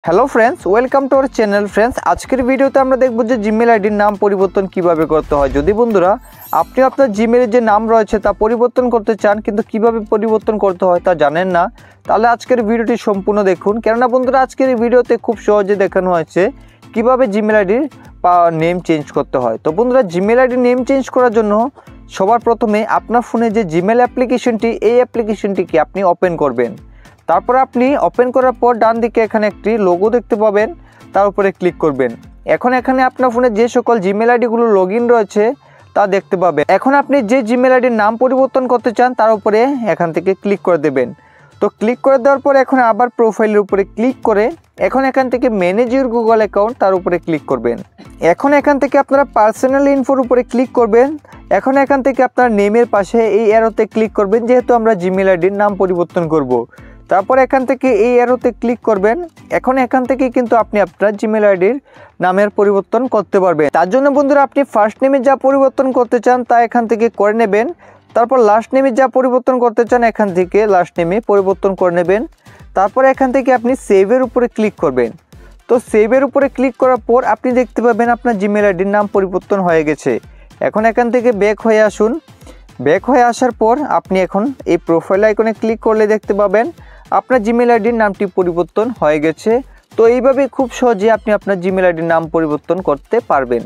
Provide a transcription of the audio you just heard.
Hello friends, welcome to our channel. Friends, আজকের ভিডিওতে আমরা দেখব যে জিমেল আইডির নাম পরিবর্তন কিভাবে করতে হয়। যদি বন্ধুরা আপনি আপনার জিমেলের যে নাম রয়েছে তা পরিবর্তন করতে চান কিন্তু কিভাবে পরিবর্তন করতে হয় তা জানেন না, তাহলে আজকের ভিডিওটি সম্পূর্ণ দেখুন। কেননা বন্ধুরা আজকের এই ভিডিওতে খুব সহজে দেখানো হয়েছে কিভাবে জিমেল আইডির নেম চেঞ্জ করতে হয়। তো বন্ধুরা, জিমেল আইডির নেম চেঞ্জ করার জন্য সবার প্রথমে আপনার ফোনে যে জিমেল অ্যাপ্লিকেশনটি, এই অ্যাপ্লিকেশনটিকে আপনি ওপেন করবেন। তারপর আপনি ওপেন করার পর ডান দিকে এখানে একটি লোগো দেখতে পাবেন, তার উপরে ক্লিক করবেন। এখন এখানে আপনার ফোনে যে সকল জিমেল আইডিগুলো লগ ইন রয়েছে তা দেখতে পাবেন। এখন আপনি যে জিমেল আইডির নাম পরিবর্তন করতে চান তার উপরে এখান থেকে ক্লিক করে দেবেন। তো ক্লিক করে দেওয়ার পর এখন আবার প্রোফাইলের উপরে ক্লিক করে এখন এখান থেকে ম্যানেজ ইউর গুগল অ্যাকাউন্ট তার উপরে ক্লিক করবেন। এখন এখান থেকে আপনারা পার্সোনাল ইনফোর উপরে ক্লিক করবেন। এখন এখান থেকে আপনার নেমের পাশে এই অ্যারোতে ক্লিক করবেন, যেহেতু আমরা জিমেল আইডির নাম পরিবর্তন করব। তারপর এখান থেকে এই অ্যারোতে ক্লিক করবেন। এখন এখান থেকে কিন্তু আপনি আপনার জিমেল আইডির নামের পরিবর্তন করতে পারবেন। তার জন্য বন্ধুরা আপনি ফার্স্ট নেমে যা পরিবর্তন করতে চান তা এখান থেকে করে নেবেন। তারপর লাস্ট নেমে যা পরিবর্তন করতে চান এখান থেকে লাস্ট নেমে পরিবর্তন করে নেবেন। তারপর এখান থেকে আপনি সেভের উপরে ক্লিক করবেন। তো সেভের উপরে ক্লিক করার পর আপনি দেখতে পাবেন আপনার জিমেল আইডির নাম পরিবর্তন হয়ে গেছে। এখন এখান থেকে ব্যাক হয়ে আসুন। ব্যাক হয়ে আসার পর আপনি এখন এই প্রোফাইল আইকনে ক্লিক করলে দেখতে পাবেন আপনার জিমেল আইডির নামটি পরিবর্তন হয়ে গেছে। তো এইভাবে খুব সহজে আপনি আপনার জিমেল আইডির নাম পরিবর্তন করতে পারবেন।